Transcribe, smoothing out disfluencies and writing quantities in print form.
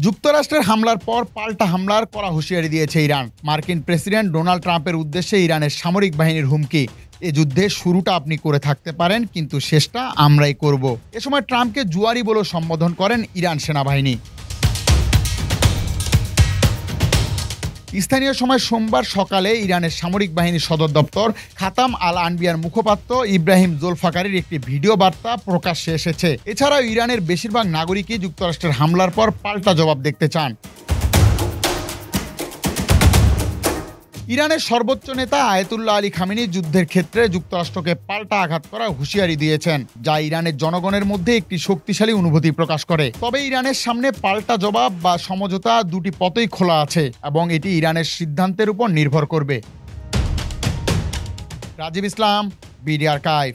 যুক্তরাষ্ট্রের হামলার পর পাল্টা হামলার কড়া হুঁশিয়ারি দিয়েছে ইরান। মার্কিন প্রেসিডেন্ট ডোনাল্ড ট্রাম্পের উদ্দেশ্যে ইরানের সামরিক বাহিনীর হুমকি, এ যুদ্ধে শুরুটা আপনি করে থাকতে পারেন, কিন্তু শেষটা আমরাই করব। এ সময় ট্রাম্পকে জুয়ারি বলে সম্বোধন করেন ইরান সেনাবাহিনী। স্থানীয় সময় সোমবার সকালে ইরানের সামরিক বাহিনীর সদর দপ্তর খাতাম আল আনবিয়ার মুখপাত্র ইব্রাহিম জোলফাকারির একটি ভিডিও বার্তা প্রকাশ্যে এসেছে। এছাড়াও ইরানের বেশিরভাগ নাগরিকই যুক্তরাষ্ট্রের হামলার পর পাল্টা জবাব দেখতে চান। ইরানের সর্বোচ্চ নেতা আয়াতুল্লাহ আলী খামেনি যুদ্ধের ক্ষেত্রে যুক্তরাষ্ট্রকে পাল্টা আঘাত করার হুঁশিয়ারি দিয়েছেন, যা ইরানের জনগণের মধ্যে একটি শক্তিশালী অনুভূতি প্রকাশ করে। তবে ইরানের সামনে পাল্টা জবাব বা সমঝোতা দুটি পথই খোলা আছে এবং এটি ইরানের সিদ্ধান্তের উপর নির্ভর করবে। রাজীব ইসলাম, বিডি আর্কাইভ।